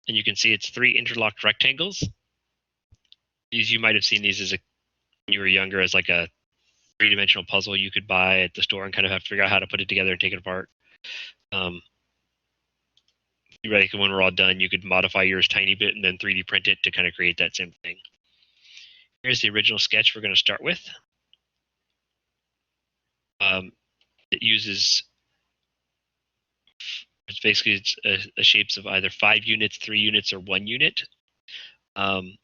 and you can see it's 3 interlocked rectangles. These, you might have seen these as when you were younger as like a 3-dimensional puzzle you could buy at the store and kind of have to figure out how to put it together and take it apart. Right, when we're all done, you could modify yours tiny bit and then 3D print it to kind of create that same thing. Here's the original sketch we're going to start with. It uses, it's basically shapes of either 5 units, 3 units, or 1 unit. And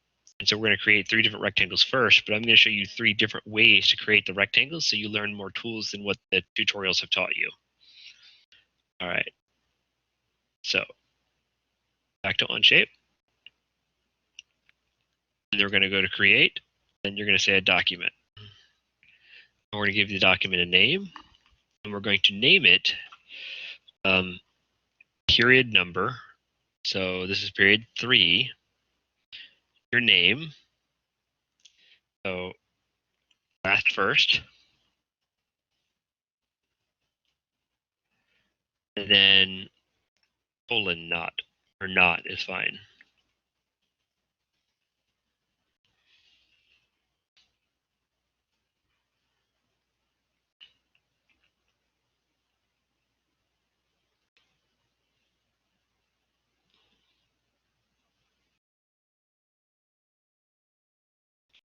so we're going to create 3 different rectangles first, but I'm going to show you 3 different ways to create the rectangles so you learn more tools than what the tutorials have taught you. All right. So back to Onshape. And we're going to go to create, and you're going to say a document. And we're going to give the document a name, and we're going to name it period number. So this is period 3. Your name. So last first. And then Tolan not, or not is fine.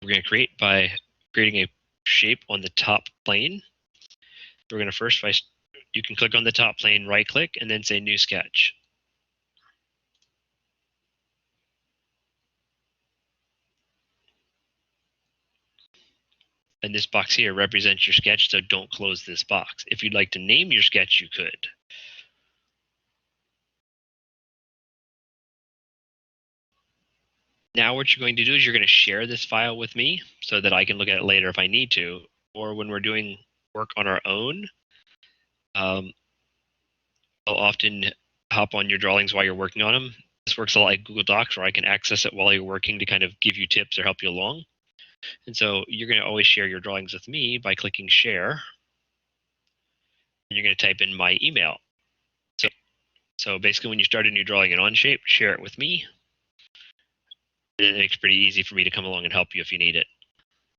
We're going to create by creating a shape on the top plane. We're going to first, you can click on the top plane, right click, and then say new sketch. And this box here represents your sketch, so don't close this box. If you'd like to name your sketch, you could. Now what you're going to do is you're going to share this file with me so that I can look at it later if I need to, or when we're doing work on our own. I'll often hop on your drawings while you're working on them. This works a lot like Google Docs, where I can access it while you're working to kind of give you tips or help you along. And so you're going to always share your drawings with me by clicking share. And you're going to type in my email. So basically when you start a new drawing in Onshape, share it with me. And it makes it pretty easy for me to come along and help you if you need it.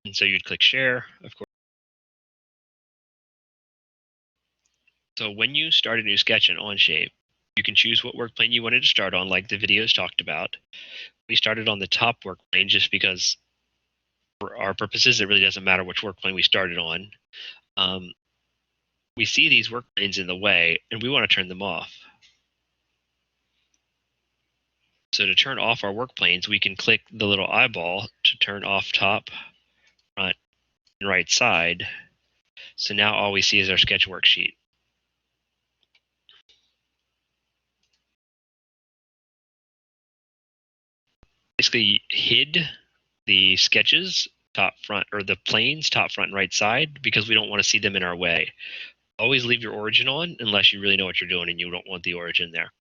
And so you'd click share, of course. So when you start a new sketch in Onshape, you can choose what work plane you wanted to start on, like the videos talked about. We started on the top work plane just because for our purposes, it really doesn't matter which work plane we started on. We see these work planes in the way, and we want to turn them off. So to turn off our work planes, we can click the little eyeball to turn off top, front, and right side. So now all we see is our sketch worksheet. Basically hid the sketches top, front, or the planes top, front, and right side because we don't want to see them in our way. Always leave your origin on unless you really know what you're doing and you don't want the origin there.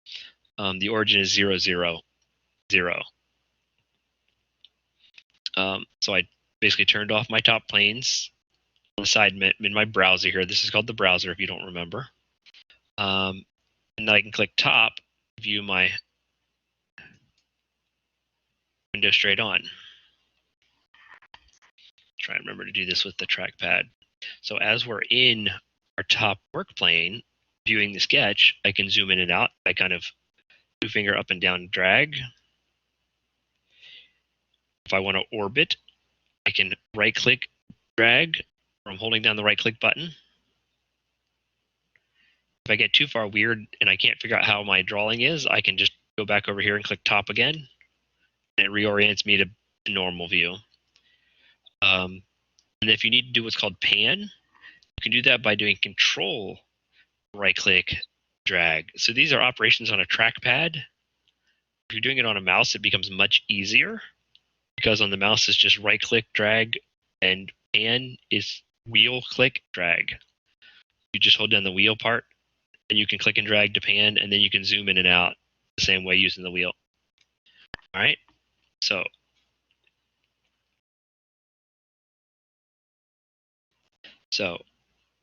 The origin is 0, 0, 0. So I basically turned off my top planes on the side in my browser here. This is called the browser if you don't remember. And then I can click top, view my window straight on. Try and remember to do this with the trackpad. So as we're in our top work plane, viewing the sketch, I can zoom in and out. I kind of 2-finger up and down drag. If I want to orbit, I can right click, drag, or I'm holding down the right click button. If I get too far weird and I can't figure out how my drawing is, I can just go back over here and click top again, and it reorients me to the normal view. And if you need to do what's called pan, you can do that by doing control, right click, drag. So these are operations on a trackpad. If you're doing it on a mouse, it becomes much easier because on the mouse it's just right click, drag, and pan is wheel, click, drag. You just hold down the wheel part and you can click and drag to pan, and then you can zoom in and out the same way using the wheel. All right, so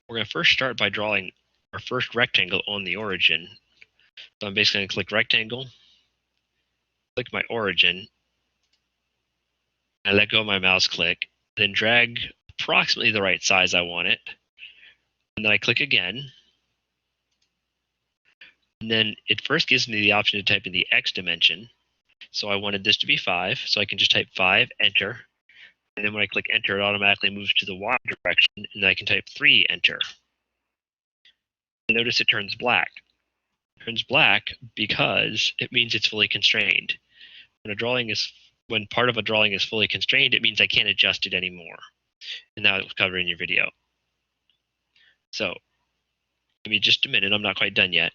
we're going to first start by drawing our first rectangle on the origin. So I'm basically going to click rectangle, click my origin, I let go of my mouse click, then drag approximately the right size I want it, and then I click again. And then it first gives me the option to type in the X dimension. So I wanted this to be 5, so I can just type 5, enter. And then when I click enter, it automatically moves to the Y direction, and then I can type 3, enter. Notice it turns black. It turns black because it means it's fully constrained. When part of a drawing is fully constrained, it means I can't adjust it anymore. And that was covered in your video. So give me just a minute, I'm not quite done yet.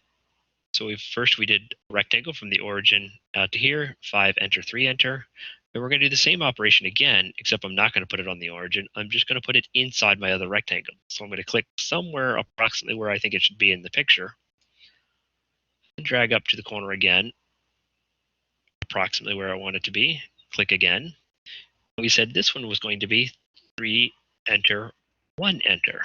So we did a rectangle from the origin out to here, 5, enter, 3, enter. And we're going to do the same operation again, except I'm not going to put it on the origin. I'm just going to put it inside my other rectangle. So I'm going to click somewhere approximately where I think it should be in the picture, and drag up to the corner again, approximately where I want it to be. Click again. We said this one was going to be 3, enter, 1, enter.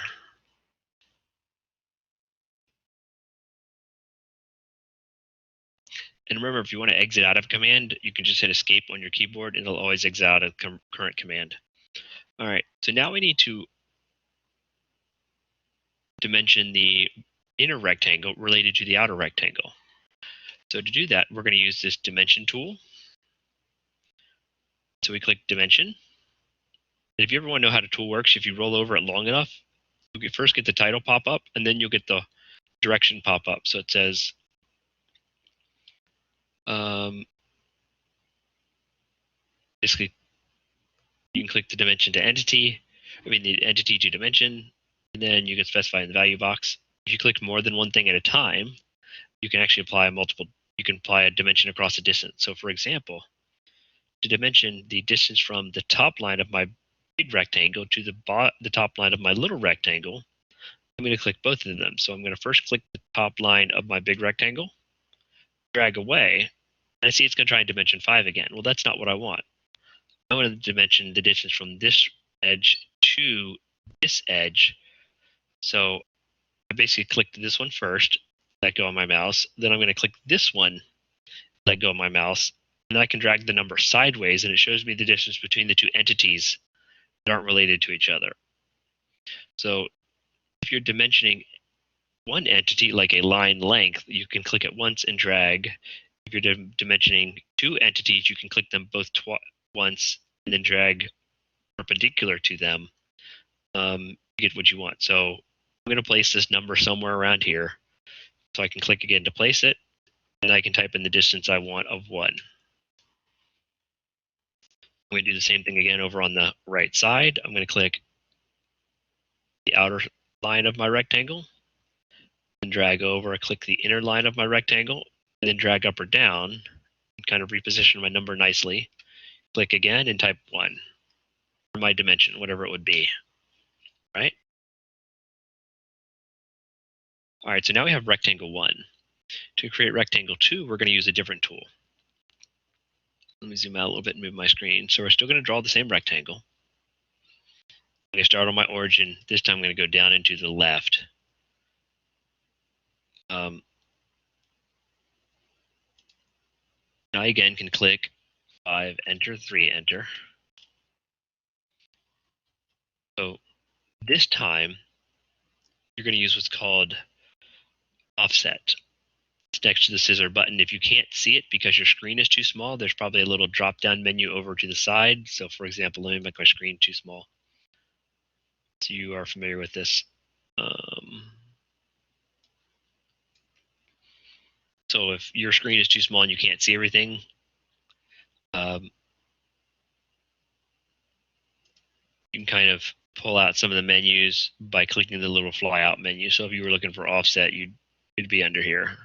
And remember, if you want to exit out of a command, you can just hit escape on your keyboard and it'll always exit out of current command. All right, so now we need to dimension the inner rectangle related to the outer rectangle. So to do that, we're going to use this dimension tool. So we click dimension. And if you ever want to know how the tool works, if you roll over it long enough, you'll first get the title pop up, and then you'll get the direction pop up. So it says, basically, you can click the dimension to entity, the entity to dimension, and then you can specify in the value box. If you click more than one thing at a time, you can actually apply a dimension across a distance. So for example, to dimension the distance from the top line of my big rectangle to the top line of my little rectangle, I'm going to click both of them. So I'm going to first click the top line of my big rectangle, drag away, and I see it's going to try and dimension 5 again. Well, that's not what I want. I want to dimension the distance from this edge to this edge. So I basically clicked this one first, let go of my mouse. Then I'm going to click this one, let go of my mouse. And I can drag the number sideways, and it shows me the distance between the two entities that aren't related to each other. So if you're dimensioning one entity, like a line length, you can click it once and drag. If you're dimensioning two entities, you can click them both once and then drag perpendicular to them. You get what you want. So I'm going to place this number somewhere around here. So I can click again to place it, and I can type in the distance I want of 1. I'm going to do the same thing again over on the right side. I'm going to click the outer line of my rectangle and drag over, click the inner line of my rectangle, and then drag up or down and kind of reposition my number nicely. Click again and type 1 for my dimension, whatever it would be, right? All right, so now we have rectangle 1. To create rectangle 2, we're going to use a different tool. Let me zoom out a little bit and move my screen. So we're still going to draw the same rectangle. I'm going to start on my origin. This time I'm going to go down into the left. Now I again can click 5, enter, 3, enter. So this time you're going to use what's called offset. It's next to the scissor button. If you can't see it because your screen is too small, there's probably a little drop-down menu over to the side. So for example, let me make my screen too small, so you are familiar with this. So if your screen is too small and you can't see everything, you can kind of pull out some of the menus by clicking the little fly out menu. So if you were looking for offset, it'd be under here.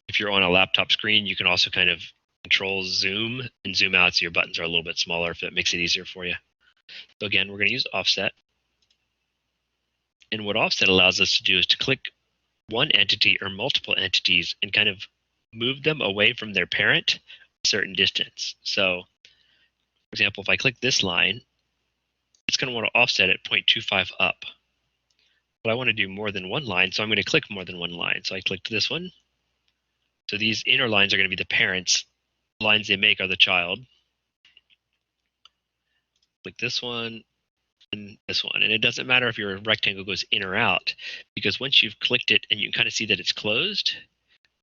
If you're on a laptop screen, you can also kind of control zoom and zoom out so your buttons are a little bit smaller if that makes it easier for you. So again, we're going to use offset. And what offset allows us to do is to click one entity or multiple entities and kind of move them away from their parent a certain distance. So for example, if I click this line, it's going to want to offset at 0.25 up. But I want to do more than one line, so I'm going to click more than one line. So I clicked this one, So these inner lines are going to be the parents. The lines they make are the child. Like this one and this one. And it doesn't matter if your rectangle goes in or out, because once you've clicked it and you can kind of see that it's closed,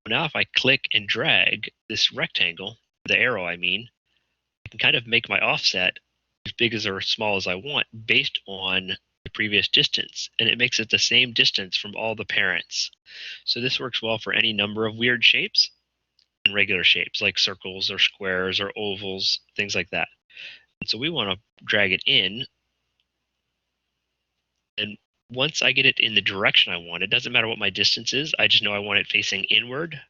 now if I click and drag this rectangle, the arrow I mean, I can kind of make my offset as big as or small as I want based on the previous distance. And it makes it the same distance from all the parents. So this works well for any number of weird shapes and regular shapes like circles or squares or ovals, things like that. And so we want to drag it in. And once I get it in the direction I want, it doesn't matter what my distance is. I just know I want it facing inward.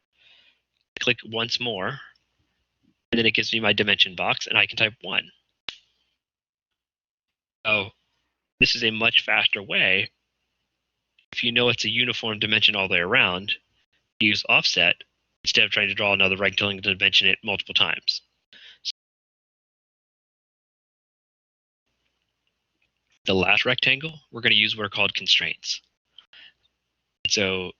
Click once more, and then it gives me my dimension box, and I can type 1. So this is a much faster way. If you know it's a uniform dimension all the way around, use offset instead of trying to draw another rectangle to dimension it multiple times. The last rectangle, we're going to use what are called constraints. So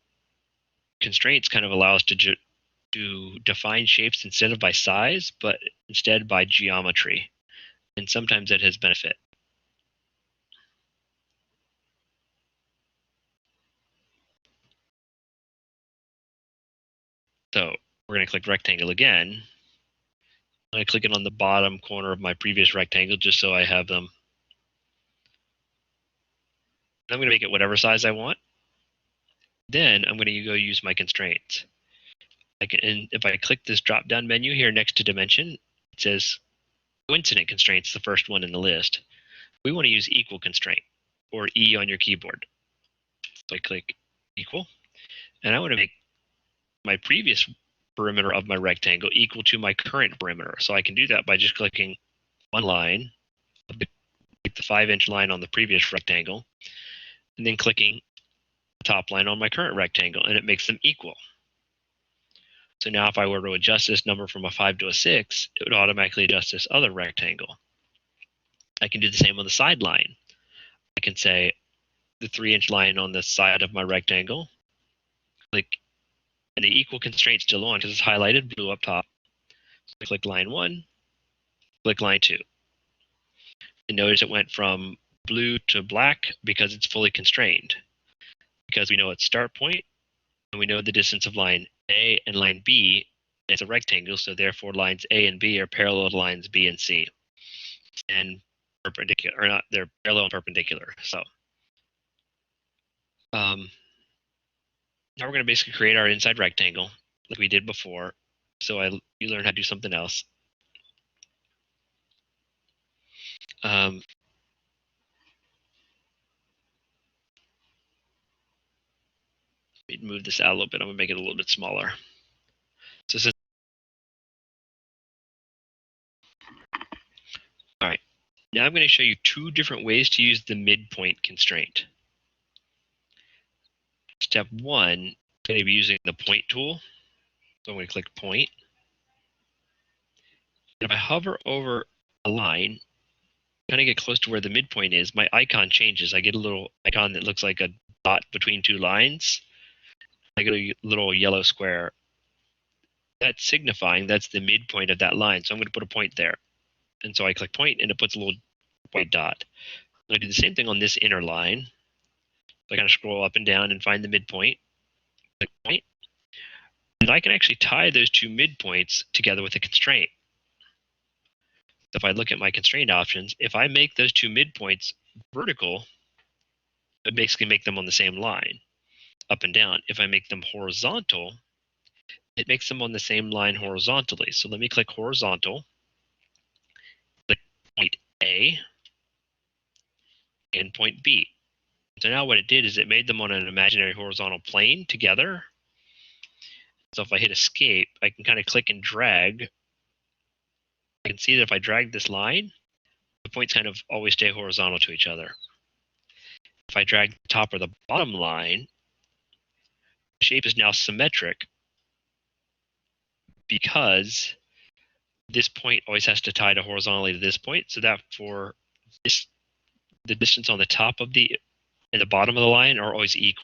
constraints kind of allow us to define shapes instead of by size, but instead by geometry. And sometimes that has benefit. So we're going to click rectangle again. I'm going to click it on the bottom corner of my previous rectangle just so I have them. I'm going to make it whatever size I want. Then I'm going to go use my constraints. And if I click this drop-down menu here next to dimension, it says coincident constraints, the first one in the list. We want to use equal constraint, or E on your keyboard. So I click equal, and I want to make my previous perimeter of my rectangle equal to my current perimeter. So I can do that by just clicking one line, the 5-inch line on the previous rectangle, and then clicking the top line on my current rectangle, and it makes them equal. So now if I were to adjust this number from a 5 to a 6, it would automatically adjust this other rectangle. I can do the same on the side line. I can say the 3-inch line on the side of my rectangle, click, and the equal constraint's still on because it's highlighted blue up top. So I click line 1, click line 2. And notice it went from blue to black because it's fully constrained. Because we know its start point, and we know the distance of line A and line B. It's a rectangle, so therefore lines A and B are parallel to lines B and C. And perpendicular, or not, they're parallel and perpendicular. So now we're going to basically create our inside rectangle like we did before. So you learn how to do something else. Let me move this out a little bit. I'm going to make it a little bit smaller. So this is, all right. Now I'm going to show you 2 different ways to use the midpoint constraint. Step 1, I'm going to be using the point tool. So I'm going to click point. And if I hover over a line, kind of get close to where the midpoint is, my icon changes. I get a little icon that looks like a dot between 2 lines. I get a little yellow square. That's signifying that's the midpoint of that line. So I'm going to put a point there. And so I click point, and it puts a little white dot. I'm going to do the same thing on this inner line. So I kind of scroll up and down and find the midpoint. Click point. And I can actually tie those 2 midpoints together with a constraint. So if I look at my constraint options, if I make those 2 midpoints vertical, it basically make them on the same line, up and down. If I make them horizontal, it makes them on the same line horizontally. So let me click horizontal, click point A, and point B. So now what it did is it made them on an imaginary horizontal plane together. So if I hit escape, I can kind of click and drag. I can see that if I drag this line, the points kind of always stay horizontal to each other. If I drag the top or the bottom line, the shape is now symmetric because this point always has to tie to horizontally to this point. So that for this, the distance on the top of the and the bottom of the line are always equal.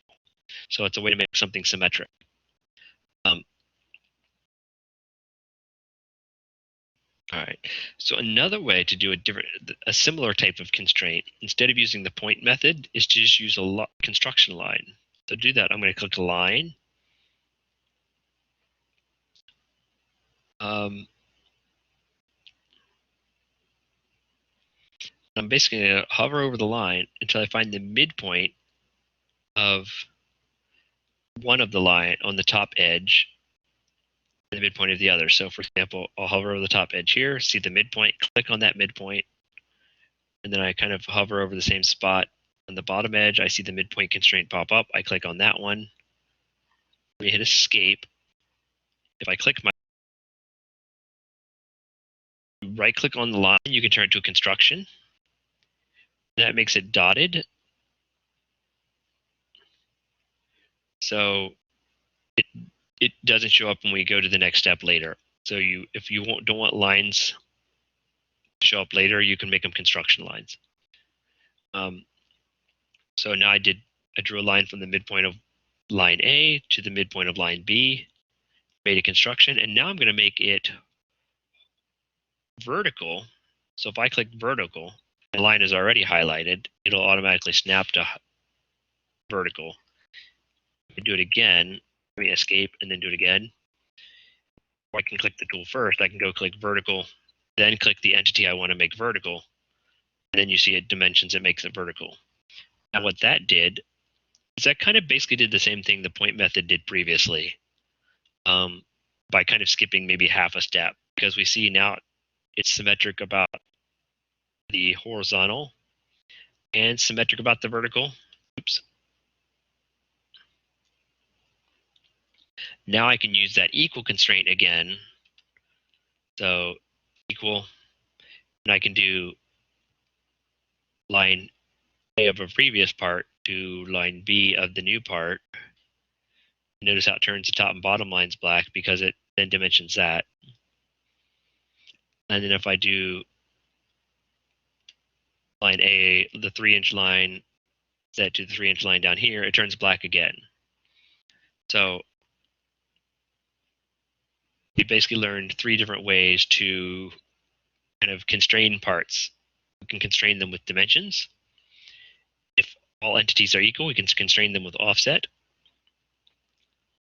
So it's a way to make something symmetric. All right. So another way to do a similar type of constraint, instead of using the point method, is to just use a construction line. So to do that, I'm going to click line. I'm basically going to hover over the line until I find the midpoint of one of the line on the top edge and the midpoint of the other. So for example, I'll hover over the top edge here, see the midpoint, click on that midpoint, and then I kind of hover over the same spot on the bottom edge. I see the midpoint constraint pop up. I click on that one. Let me hit escape. If I click my right click on the line, you can turn it to a construction. That makes it dotted. So it doesn't show up when we go to the next step later. So if you don't want lines to show up later, you can make them construction lines. So now I drew a line from the midpoint of line A to the midpoint of line B, made a construction, and now I'm going to make it vertical. So if I click vertical, the line is already highlighted, it'll automatically snap to vertical. I do it again, let me escape and then do it again. Or I can click the tool first. I can go click vertical, then click the entity I want to make vertical, and then you see it dimensions, it makes it vertical. Now what that did is that kind of basically did the same thing the point method did previously, by kind of skipping maybe half a step, because we see now it's symmetric about the horizontal and symmetric about the vertical. Oops. Now I can use that equal constraint again. So equal, and I can do line A of a previous part to line B of the new part. Notice how it turns the top and bottom lines black because it then dimensions that. And then if I do line A, the 3-inch line, set to the 3-inch line down here, it turns black again. So we basically learned 3 different ways to kind of constrain parts. We can constrain them with dimensions. If all entities are equal, we can constrain them with offset.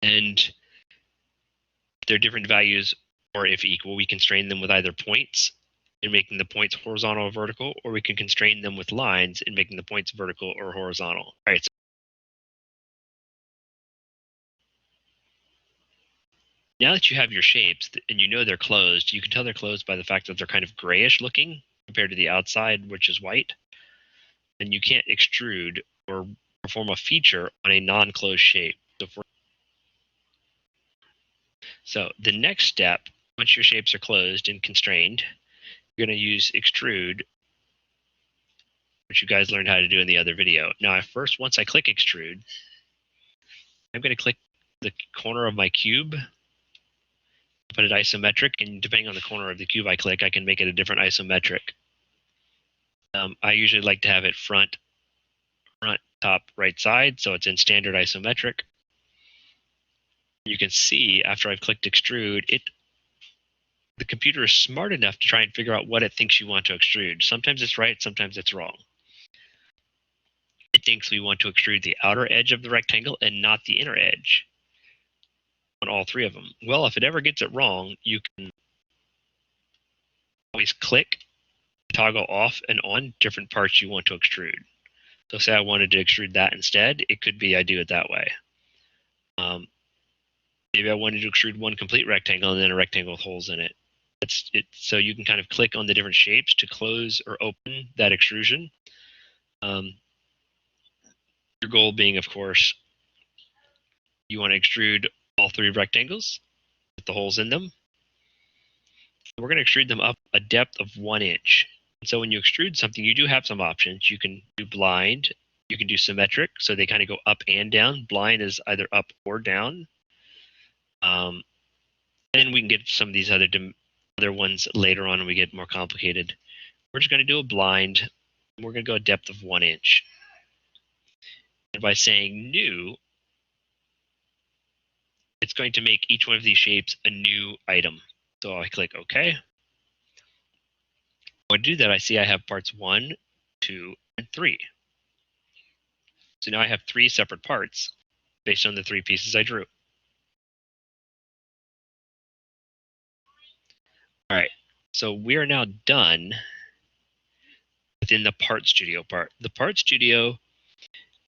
And if they're different values, or if equal, we constrain them with either points in making the points horizontal or vertical, or we can constrain them with lines in making the points vertical or horizontal. All right. So now that you have your shapes and you know they're closed, you can tell they're closed by the fact that they're kind of grayish looking compared to the outside, which is white. And you can't extrude or perform a feature on a non-closed shape. So the next step, once your shapes are closed and constrained, you're going to use extrude, which you guys learned how to do in the other video. Now, once I click extrude, I'm going to click the corner of my cube, put it isometric, and depending on the corner of the cube I click, I can make it a different isometric. I usually like to have it front, top, right side, so it's in standard isometric. You can see after I've clicked extrude, the computer is smart enough to try and figure out what it thinks you want to extrude. Sometimes it's right, sometimes it's wrong. It thinks we want to extrude the outer edge of the rectangle and not the inner edge on all 3 of them. Well, if it ever gets it wrong, you can always click, toggle off and on different parts you want to extrude. So say I wanted to extrude that instead, it could be I do it that way. Maybe I wanted to extrude one complete rectangle and then a rectangle with holes in it. So you can kind of click on the different shapes to close or open that extrusion. Your goal being, of course, you want to extrude all 3 rectangles with the holes in them. We're going to extrude them up a depth of 1 inch. And so when you extrude something, you do have some options. You can do blind, you can do symmetric, so they kind of go up and down. Blind is either up or down. And we can get some of these other ones later on when we get more complicated. We're just going to do a blind. We're going to go a depth of 1 inch. And by saying new, it's going to make each one of these shapes a new item. So I click OK. When I do that, I see I have parts 1, 2, and 3. So now I have 3 separate parts based on the 3 pieces I drew. All right, so we are now done within the Part Studio part. The Part Studio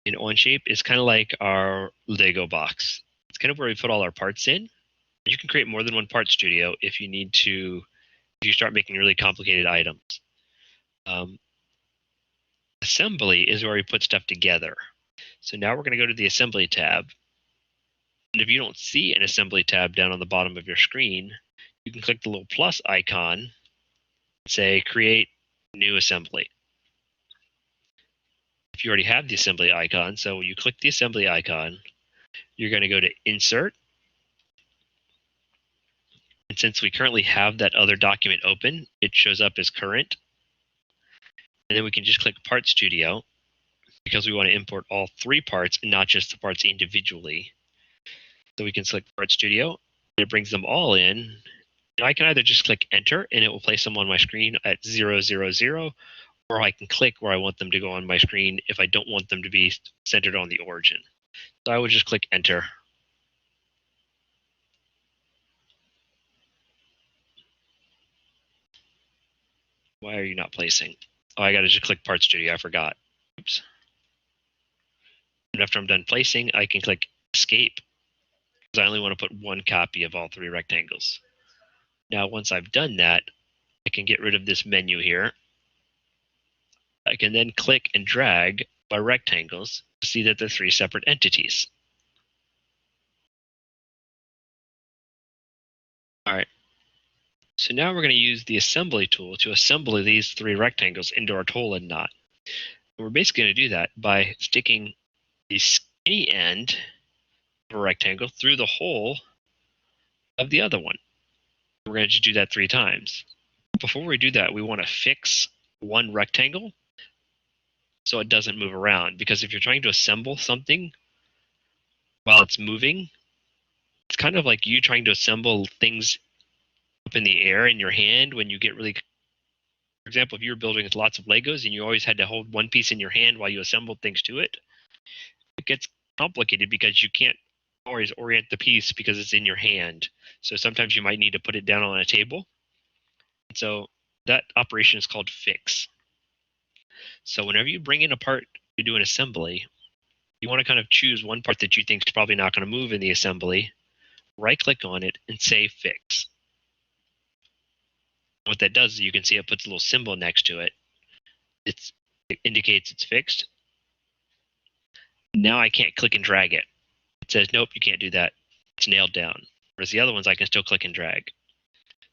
in Onshape is kind of like our Lego box. It's kind of where we put all our parts in. You can create more than one Part Studio if you need to, if you start making really complicated items. Assembly is where we put stuff together. So now we're going to go to the Assembly tab. And if you don't see an Assembly tab down on the bottom of your screen, you can click the little plus icon and say Create New Assembly. If you already have the Assembly icon, so when you click the Assembly icon, you're going to go to Insert. And since we currently have that other document open, it shows up as current. And then we can just click Part Studio because we want to import all 3 parts and not just the parts individually. So we can select Part Studio, and it brings them all in. And I can either just click Enter, and it will place them on my screen at 0, 0, 0, or I can click where I want them to go on my screen if I don't want them to be centered on the origin. So I would just click Enter. Why are you not placing? Oh, I got to just click Part Studio. I forgot. Oops. And after I'm done placing, I can click Escape because I only want to put 1 copy of all 3 rectangles. Now, once I've done that, I can get rid of this menu here. I can then click and drag my rectangles to see that they're 3 separate entities. All right. So now we're going to use the assembly tool to assemble these 3 rectangles into our Tolan knot. And we're basically going to do that by sticking the skinny end of a rectangle through the hole of the other one. We're going to just do that 3 times. Before we do that, we want to fix one rectangle so it doesn't move around. Because if you're trying to assemble something while it's moving, it's kind of like you trying to assemble things up in the air in your hand when you get really, for example, if you were building with lots of Legos and you always had to hold one piece in your hand while you assembled things to it, it gets complicated because you can't always orient the piece because it's in your hand. So sometimes you might need to put it down on a table. So that operation is called fix. So whenever you bring in a part to do an assembly, you want to kind of choose one part that you think is probably not going to move in the assembly, right-click on it, and say fix. What that does is you can see it puts a little symbol next to it. It indicates it's fixed. Now I can't click and drag it. It says, nope, you can't do that. It's nailed down. Whereas the other ones, I can still click and drag.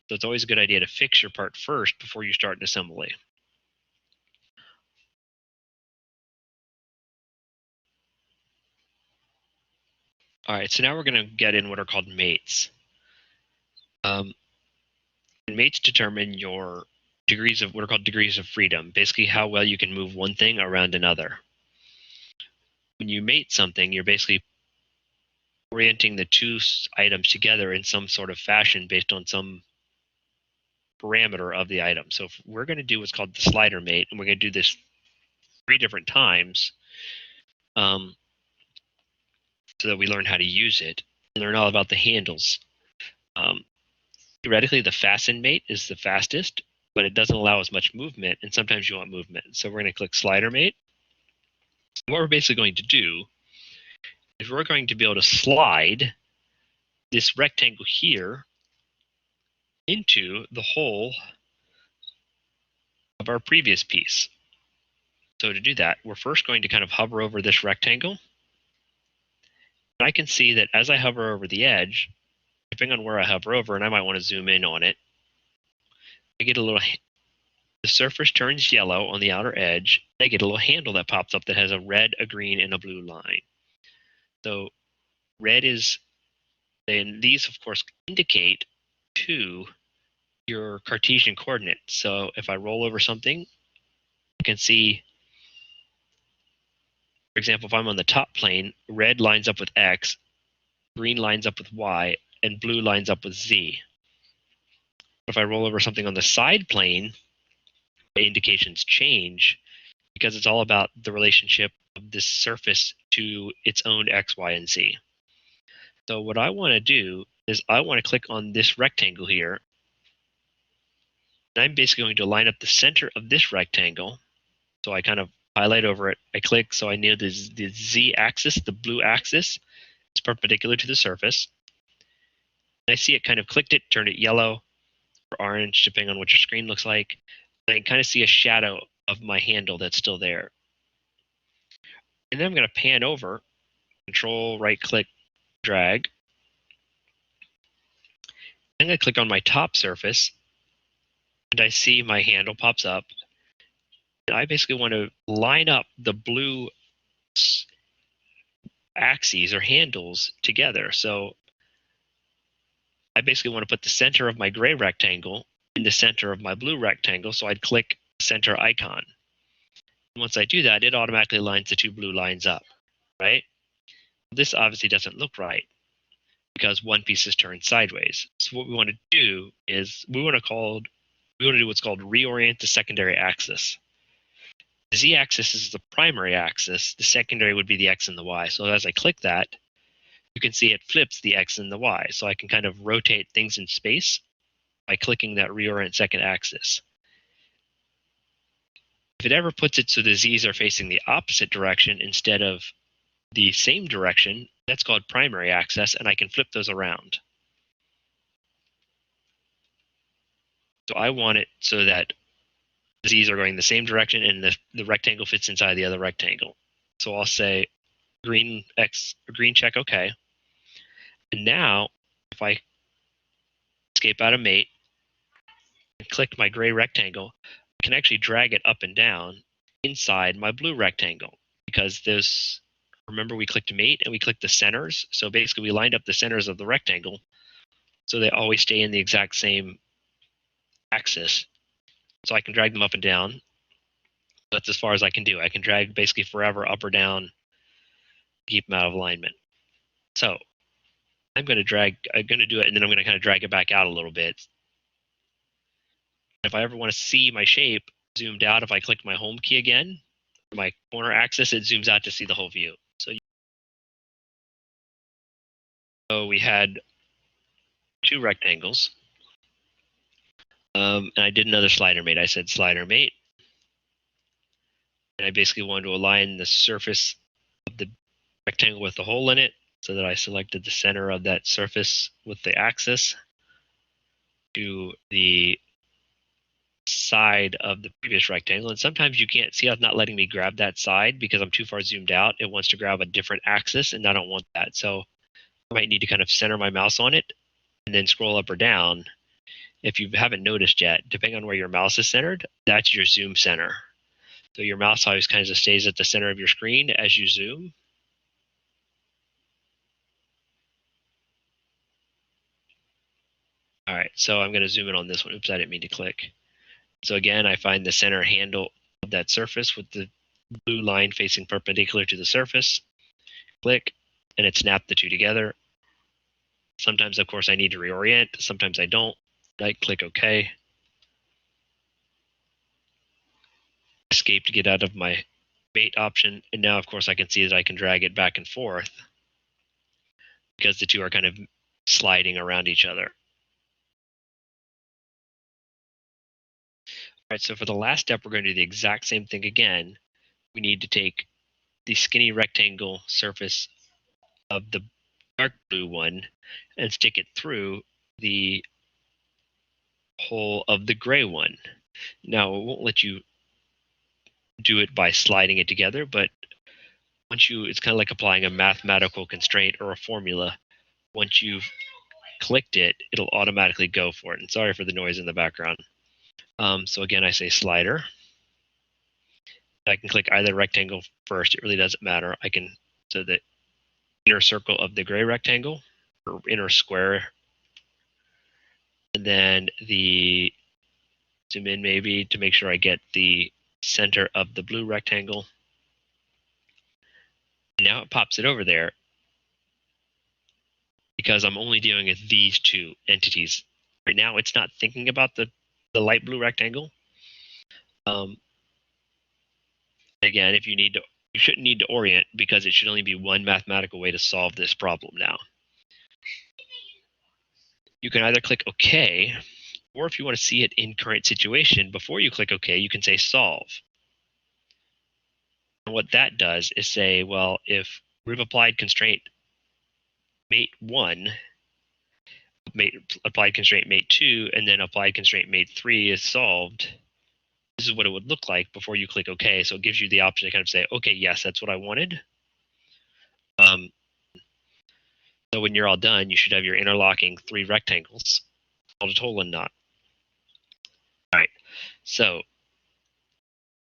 So it's always a good idea to fix your part first before you start an assembly. All right, so now we're going to get in what are called mates. Mates determine your degrees of what are called degrees of freedom, basically how well you can move one thing around another. When you mate something, you're basically orienting the 2 items together in some sort of fashion based on some parameter of the item. So if we're going to do what's called the slider mate, and we're going to do this 3 different times so that we learn how to use it and learn all about the handles. Theoretically, the fasten mate is the fastest, but it doesn't allow as much movement, and sometimes you want movement. So we're going to click slider mate. What we're basically going to do is we're going to be able to slide this rectangle here into the hole of our previous piece. So to do that, we're first going to kind of hover over this rectangle. And I can see that as I hover over the edge, depending on where I hover over, and I might want to zoom in on it, I get a little, the surface turns yellow on the outer edge. I get a little handle that pops up that has a red, a green, and a blue line. So red is, and these of course indicate to your Cartesian coordinate. So if I roll over something, you can see, for example, if I'm on the top plane, red lines up with X, green lines up with Y, and blue lines up with Z. If I roll over something on the side plane, indications change because it's all about the relationship of this surface to its own X, Y, and Z. So what I want to do is I want to click on this rectangle here. And I'm basically going to line up the center of this rectangle. So I kind of highlight over it. I click so I know the Z axis, the blue axis, is perpendicular to the surface. And I see it kind of clicked it, turned it yellow or orange, depending on what your screen looks like. And I can kind of see a shadow of my handle that's still there. And then I'm going to pan over, Control, right click, drag. I'm going to click on my top surface, and I see my handle pops up. And I basically want to line up the blue axes or handles together. So I basically want to put the center of my gray rectangle in the center of my blue rectangle. So I'd click center icon. And once I do that, it automatically lines the two blue lines up, right? This obviously doesn't look right because one piece is turned sideways. So what we want to do is we want to do what's called reorient the secondary axis. The z-axis is the primary axis. The secondary would be the x and the y. So as I click that, you can see it flips the x and the y. So I can kind of rotate things in space by clicking that reorient second axis. If it ever puts it so the z's are facing the opposite direction instead of the same direction, that's called primary axis, and I can flip those around. So I want it so that the z's are going the same direction and the rectangle fits inside the other rectangle. So I'll say green check OK. And now if I escape out of mate and click my gray rectangle, I can actually drag it up and down inside my blue rectangle because remember we clicked mate and we clicked the centers. So basically we lined up the centers of the rectangle so they always stay in the exact same axis. So I can drag them up and down. That's as far as I can do. I can drag basically forever up or down, keep them out of alignment. So I'm going to do it, and then I'm going to kind of drag it back out a little bit. If I ever want to see my shape zoomed out, if I click my home key again, my corner axis, it zooms out to see the whole view. So we had two rectangles, and I did another slider mate. I said slider mate, and I basically wanted to align the surface of the rectangle with the hole in it, so that I selected the center of that surface with the axis to the side of the previous rectangle. And sometimes you can't see how it's not letting me grab that side because I'm too far zoomed out. It wants to grab a different axis, and I don't want that. So I might need to kind of center my mouse on it and then scroll up or down. If you haven't noticed yet, depending on where your mouse is centered, that's your zoom center. So your mouse always kind of stays at the center of your screen as you zoom. All right, so I'm going to zoom in on this one. Oops, I didn't mean to click. So again, I find the center handle of that surface with the blue line facing perpendicular to the surface. Click, and it snapped the two together. Sometimes, of course, I need to reorient. Sometimes I don't. Right click OK. Escape to get out of my mate option. And now, of course, I can see that I can drag it back and forth because the two are kind of sliding around each other. All right, so for the last step, we're going to do the exact same thing again. We need to take the skinny rectangle surface of the dark blue one and stick it through the hole of the gray one. Now, it won't let you do it by sliding it together, but it's kind of like applying a mathematical constraint or a formula. Once you've clicked it, it'll automatically go for it. And sorry for the noise in the background. So again, I say slider. I can click either rectangle first. It really doesn't matter. So the inner circle of the gray rectangle or inner square, and then zoom in maybe to make sure I get the center of the blue rectangle. And now it pops it over there because I'm only dealing with these two entities. Right now, it's not thinking about the light blue rectangle. Again, if you need to, you shouldn't need to orient because it should only be one mathematical way to solve this problem now. You can either click OK, or if you want to see it in current situation, before you click OK, you can say solve. And what that does is say, well, if we've applied constraint mate 1, applied constraint mate 2, and then applied constraint mate 3 is solved, this is what it would look like before you click OK. So it gives you the option to kind of say, okay, yes, that's what I wanted. So when you're all done, you should have your interlocking 3 rectangles called a Tolan knot. All right. So